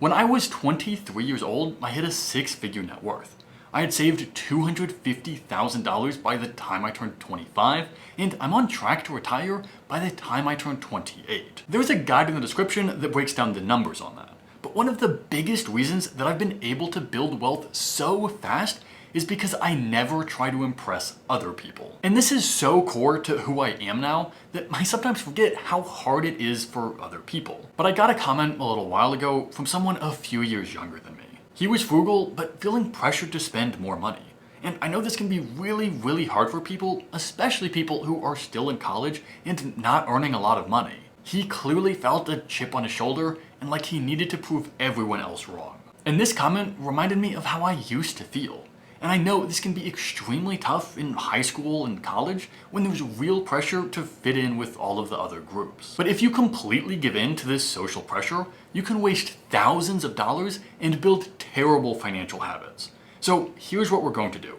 When I was 23 years old, I hit a six-figure net worth. I had saved $250,000 by the time I turned 25, and I'm on track to retire by the time I turn 28. There's a guide in the description that breaks down the numbers on that. But one of the biggest reasons that I've been able to build wealth so fast is because I never try to impress other people. And this is so core to who I am now that I sometimes forget how hard it is for other people. But I got a comment a little while ago from someone a few years younger than me. He was frugal, but feeling pressured to spend more money. And I know this can be really hard for people, especially people who are still in college and not earning a lot of money. He clearly felt a chip on his shoulder and like he needed to prove everyone else wrong. And this comment reminded me of how I used to feel. And I know this can be extremely tough in high school and college when there's real pressure to fit in with all of the other groups. But if you completely give in to this social pressure, you can waste thousands of dollars and build terrible financial habits. So here's what we're going to do.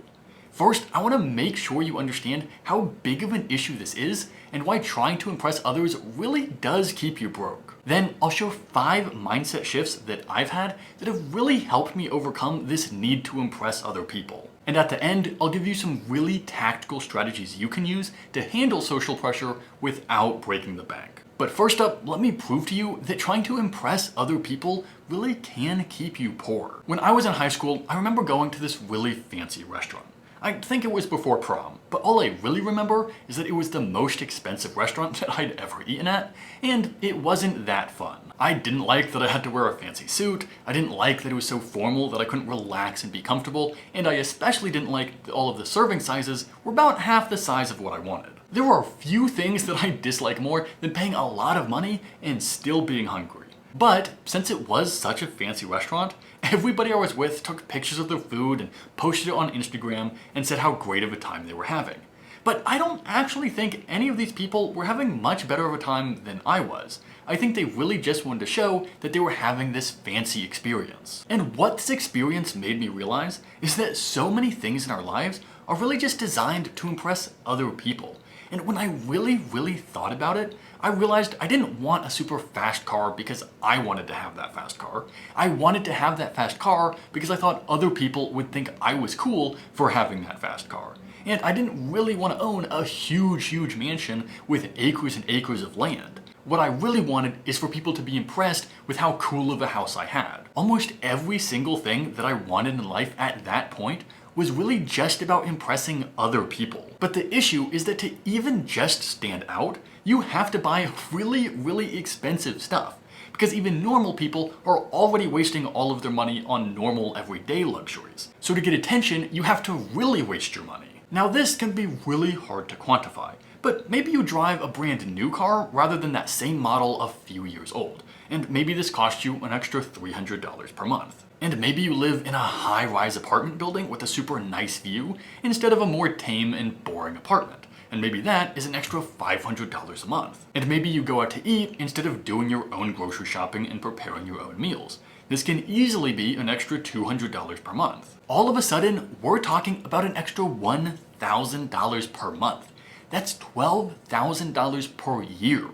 First, I want to make sure you understand how big of an issue this is and why trying to impress others really does keep you broke. Then I'll share 5 mindset shifts that I've had that have really helped me overcome this need to impress other people. And at the end, I'll give you some really tactical strategies you can use to handle social pressure without breaking the bank. But first up, let me prove to you that trying to impress other people really can keep you poor. When I was in high school, I remember going to this really fancy restaurant. I think it was before prom, but all I really remember is that it was the most expensive restaurant that I'd ever eaten at, and it wasn't that fun. I didn't like that I had to wear a fancy suit, I didn't like that it was so formal that I couldn't relax and be comfortable, and I especially didn't like that all of the serving sizes were about half the size of what I wanted. There are few things that I dislike more than paying a lot of money and still being hungry. But since it was such a fancy restaurant, everybody I was with took pictures of their food and posted it on Instagram and said how great of a time they were having. But I don't actually think any of these people were having much better of a time than I was. I think they really just wanted to show that they were having this fancy experience. And what this experience made me realize is that so many things in our lives are really just designed to impress other people. And when I really thought about it, I realized I didn't want a super fast car because I wanted to have that fast car. I wanted to have that fast car because I thought other people would think I was cool for having that fast car. And I didn't really want to own a huge mansion with acres and acres of land. What I really wanted is for people to be impressed with how cool of a house I had. Almost every single thing that I wanted in life at that point was really just about impressing other people. But the issue is that to even just stand out, you have to buy really expensive stuff. Because even normal people are already wasting all of their money on normal everyday luxuries. So to get attention, you have to really waste your money. Now this can be really hard to quantify, but maybe you drive a brand new car rather than that same model a few years old. And maybe this costs you an extra $300 per month. And maybe you live in a high-rise apartment building with a super nice view instead of a more tame and boring apartment. And maybe that is an extra $500 a month. And maybe you go out to eat instead of doing your own grocery shopping and preparing your own meals. This can easily be an extra $200 per month. All of a sudden, we're talking about an extra $1,000 per month. That's $12,000 per year.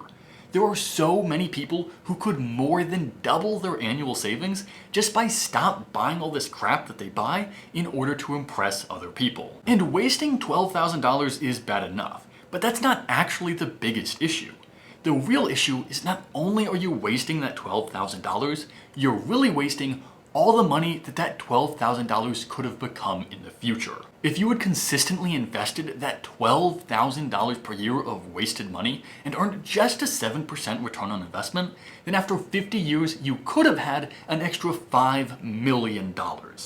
There are so many people who could more than double their annual savings just by stop buying all this crap that they buy in order to impress other people. And wasting $12,000 is bad enough, but that's not actually the biggest issue. The real issue is not only are you wasting that $12,000, you're really wasting all the money that $12,000 could have become in the future. If you had consistently invested that $12,000 per year of wasted money and earned just a 7% return on investment, then after 50 years you could have had an extra $5 million.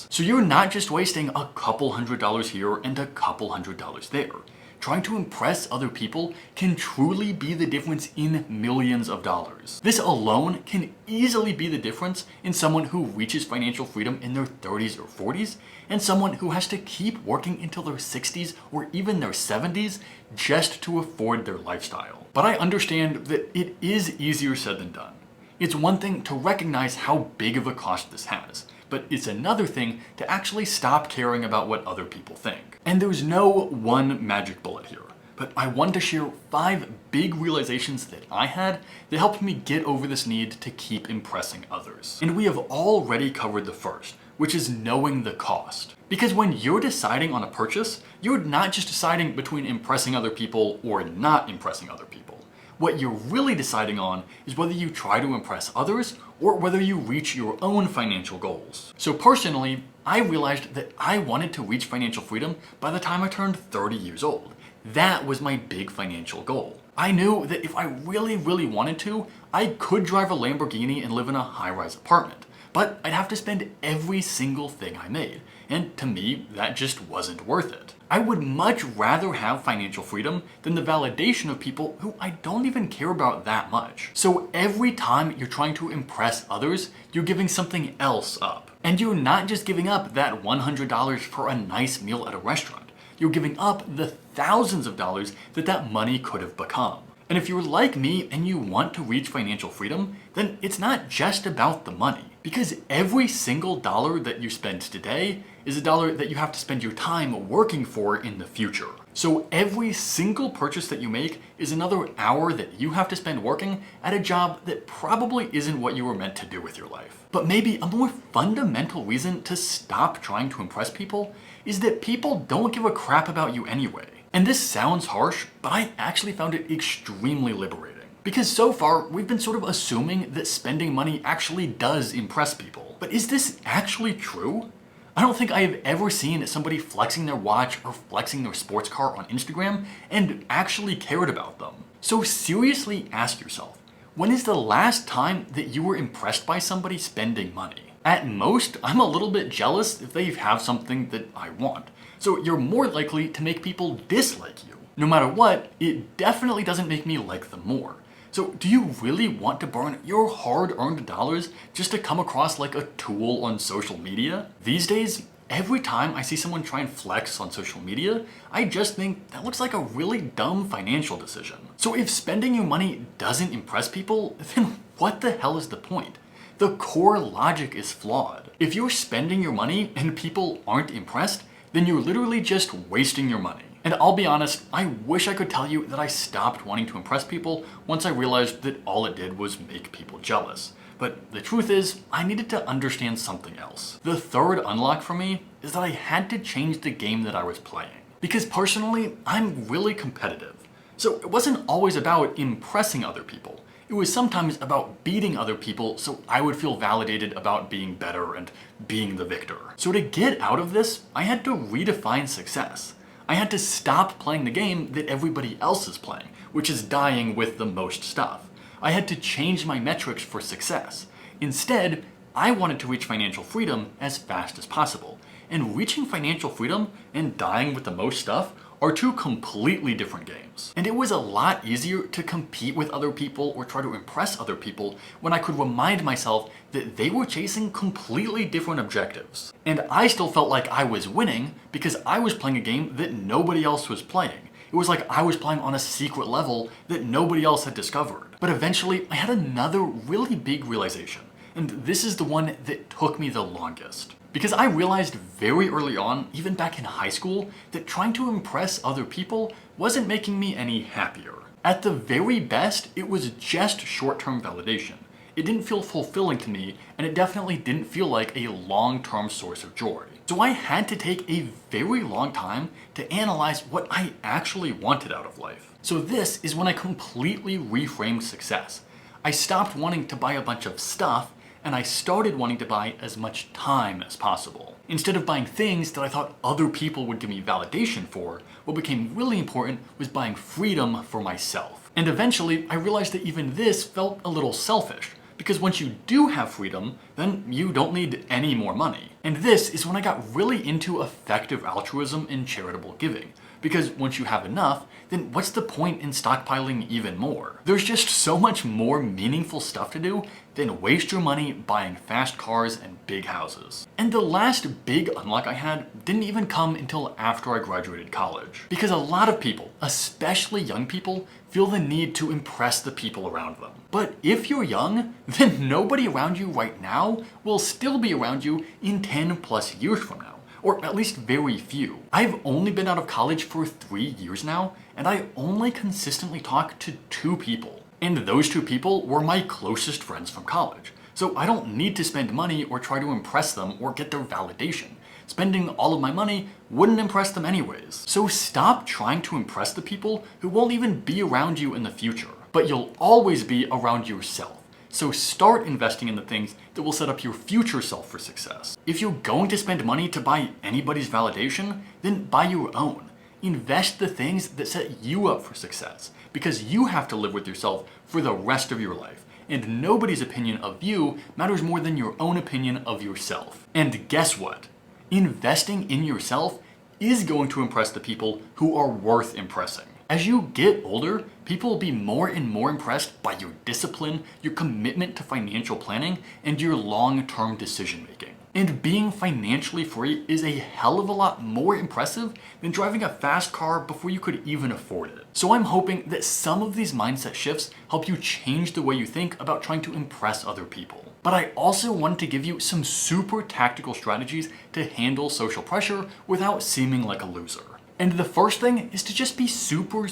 So you're not just wasting a couple $100 here and a couple $100 there. Trying to impress other people can truly be the difference in millions of dollars. This alone can easily be the difference in someone who reaches financial freedom in their 30s or 40s and someone who has to keep working until their 60s or even their 70s just to afford their lifestyle. But I understand that it is easier said than done. It's one thing to recognize how big of a cost this has, but it's another thing to actually stop caring about what other people think. And there's no one magic bullet here. but I wanted to share 5 big realizations that I had that helped me get over this need to keep impressing others. And we have already covered the first, which is knowing the cost. Because when you're deciding on a purchase, you're not just deciding between impressing other people or not impressing other people. What you're really deciding on is whether you try to impress others or whether you reach your own financial goals. So personally, I realized that I wanted to reach financial freedom by the time I turned 30 years old. That was my big financial goal. I knew that if I really wanted to, I could drive a Lamborghini and live in a high-rise apartment. But I'd have to spend every single thing I made, and to me, that just wasn't worth it. I would much rather have financial freedom than the validation of people who I don't even care about that much. So every time you're trying to impress others, you're giving something else up. And you're not just giving up that $100 for a nice meal at a restaurant. You're giving up the thousands of dollars that money could have become. And if you're like me and you want to reach financial freedom, then it's not just about the money. Because every single dollar that you spend today is a dollar that you have to spend your time working for in the future. So every single purchase that you make is another hour that you have to spend working at a job that probably isn't what you were meant to do with your life. But maybe a more fundamental reason to stop trying to impress people is that people don't give a crap about you anyway. And this sounds harsh, but I actually found it extremely liberating. Because so far, we've been sort of assuming that spending money actually does impress people. But is this actually true? I don't think I have ever seen somebody flexing their watch or flexing their sports car on Instagram and actually cared about them. So seriously ask yourself, when is the last time that you were impressed by somebody spending money? At most, I'm a little bit jealous if they have something that I want. So you're more likely to make people dislike you. No matter what, it definitely doesn't make me like them more. So do you really want to burn your hard-earned dollars just to come across like a tool on social media? These days, every time I see someone try and flex on social media, I just think that looks like a really dumb financial decision. So if spending your money doesn't impress people, then what the hell is the point? The core logic is flawed. If you're spending your money and people aren't impressed, then you're literally just wasting your money. And I'll be honest, I wish I could tell you that I stopped wanting to impress people once I realized that all it did was make people jealous. But the truth is, I needed to understand something else. The third unlock for me is that I had to change the game that I was playing. Because personally, I'm really competitive. So it wasn't always about impressing other people. It was sometimes about beating other people so I would feel validated about being better and being the victor. So to get out of this, I had to redefine success. I had to stop playing the game that everybody else is playing, which is dying with the most stuff. I had to change my metrics for success. Instead, I wanted to reach financial freedom as fast as possible. And reaching financial freedom and dying with the most stuff are two completely different games. And it was a lot easier to compete with other people or try to impress other people when I could remind myself that they were chasing completely different objectives. And I still felt like I was winning because I was playing a game that nobody else was playing. It was like I was playing on a secret level that nobody else had discovered. But eventually, I had another really big realization. And this is the one that took me the longest. Because I realized very early on, even back in high school, that trying to impress other people wasn't making me any happier. At the very best, it was just short-term validation. It didn't feel fulfilling to me, and it definitely didn't feel like a long-term source of joy. So I had to take a very long time to analyze what I actually wanted out of life. So this is when I completely reframed success. I stopped wanting to buy a bunch of stuff, and I started wanting to buy as much time as possible. Instead of buying things that I thought other people would give me validation for, what became really important was buying freedom for myself. And eventually, I realized that even this felt a little selfish, because once you do have freedom, then you don't need any more money. And this is when I got really into effective altruism and charitable giving. Because once you have enough, then what's the point in stockpiling even more? There's just so much more meaningful stuff to do than waste your money buying fast cars and big houses. And the last big unlock I had didn't even come until after I graduated college. Because a lot of people, especially young people, feel the need to impress the people around them. But if you're young, then nobody around you right now will still be around you in 10 plus years from now. or at least very few. I've only been out of college for 3 years now, and I only consistently talk to 2 people. And those 2 people were my closest friends from college. So I don't need to spend money or try to impress them or get their validation. Spending all of my money wouldn't impress them anyways. So stop trying to impress the people who won't even be around you in the future. But you'll always be around yourself. So start investing in the things that will set up your future self for success. If you're going to spend money to buy anybody's validation, then buy your own. Invest the things that set you up for success, because you have to live with yourself for the rest of your life. And nobody's opinion of you matters more than your own opinion of yourself. And guess what? Investing in yourself is going to impress the people who are worth impressing. As you get older, people will be more and more impressed by your discipline, your commitment to financial planning, and your long-term decision making. And being financially free is a hell of a lot more impressive than driving a fast car before you could even afford it. So I'm hoping that some of these mindset shifts help you change the way you think about trying to impress other people. But I also wanted to give you some super tactical strategies to handle social pressure without seeming like a loser. And the first thing is to just be super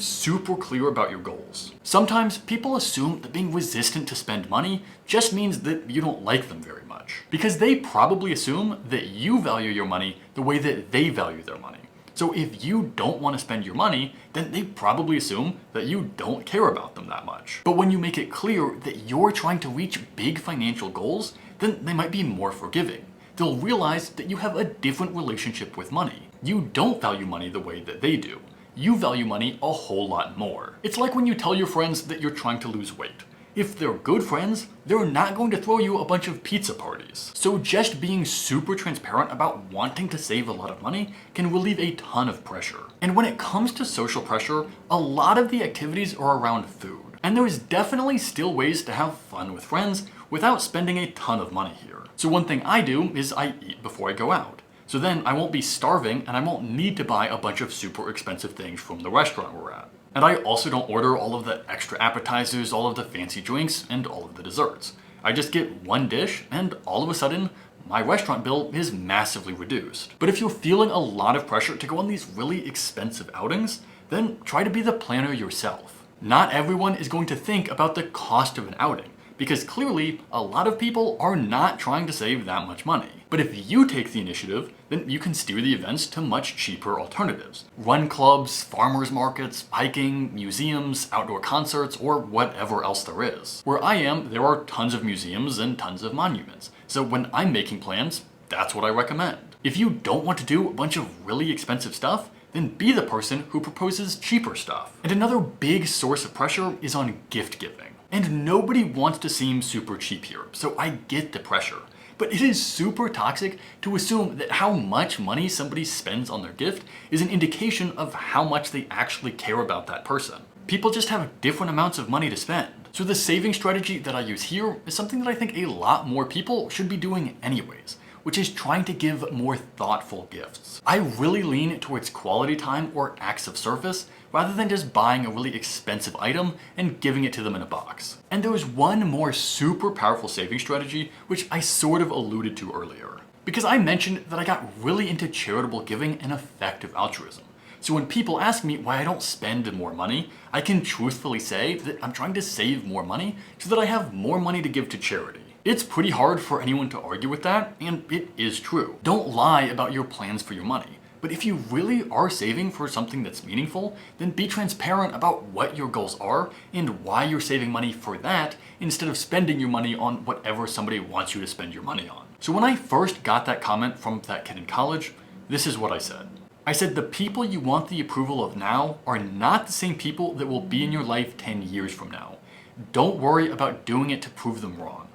clear about your goals. Sometimes people assume that being resistant to spend money just means that you don't like them very much, because they probably assume that you value your money the way that they value their money. So if you don't want to spend your money, then they probably assume that you don't care about them that much. But when you make it clear that you're trying to reach big financial goals, then they might be more forgiving. They'll realize that you have a different relationship with money. You don't value money the way that they do. You value money a whole lot more. It's like when you tell your friends that you're trying to lose weight. If they're good friends, they're not going to throw you a bunch of pizza parties. So just being super transparent about wanting to save a lot of money can relieve a ton of pressure. And when it comes to social pressure, a lot of the activities are around food. And there's definitely still ways to have fun with friends without spending a ton of money here. So one thing I do is I eat before I go out. So then I won't be starving and I won't need to buy a bunch of super expensive things from the restaurant we're at. And I also don't order all of the extra appetizers, all of the fancy drinks, and all of the desserts. I just get one dish and all of a sudden, my restaurant bill is massively reduced. But if you're feeling a lot of pressure to go on these really expensive outings, then try to be the planner yourself. Not everyone is going to think about the cost of an outing, because clearly a lot of people are not trying to save that much money. But if you take the initiative, then you can steer the events to much cheaper alternatives. Run clubs, farmers markets, hiking, museums, outdoor concerts, or whatever else there is. Where I am, there are tons of museums and tons of monuments. So when I'm making plans, that's what I recommend. If you don't want to do a bunch of really expensive stuff, then be the person who proposes cheaper stuff. And another big source of pressure is on gift giving. And nobody wants to seem super cheap here, so I get the pressure. But it is super toxic to assume that how much money somebody spends on their gift is an indication of how much they actually care about that person. People just have different amounts of money to spend. So the saving strategy that I use here is something that I think a lot more people should be doing anyways, which is trying to give more thoughtful gifts. I really lean towards quality time or acts of service rather than just buying a really expensive item and giving it to them in a box. And there was one more super powerful saving strategy which I sort of alluded to earlier. Because I mentioned that I got really into charitable giving and effective altruism. So when people ask me why I don't spend more money, I can truthfully say that I'm trying to save more money so that I have more money to give to charity. It's pretty hard for anyone to argue with that, and it is true. Don't lie about your plans for your money. But if you really are saving for something that's meaningful, then be transparent about what your goals are and why you're saving money for that instead of spending your money on whatever somebody wants you to spend your money on. So when I first got that comment from that kid in college, this is what I said. I said the people you want the approval of now are not the same people that will be in your life 10 years from now. Don't worry about doing it to prove them wrong.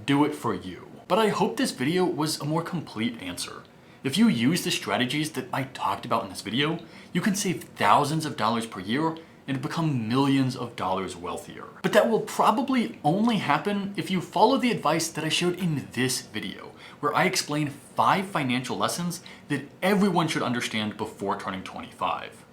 Do it for you. But I hope this video was a more complete answer. If you use the strategies that I talked about in this video, you can save thousands of dollars per year and become millions of dollars wealthier. But that will probably only happen if you follow the advice that I showed in this video, where I explain 5 financial lessons that everyone should understand before turning 25.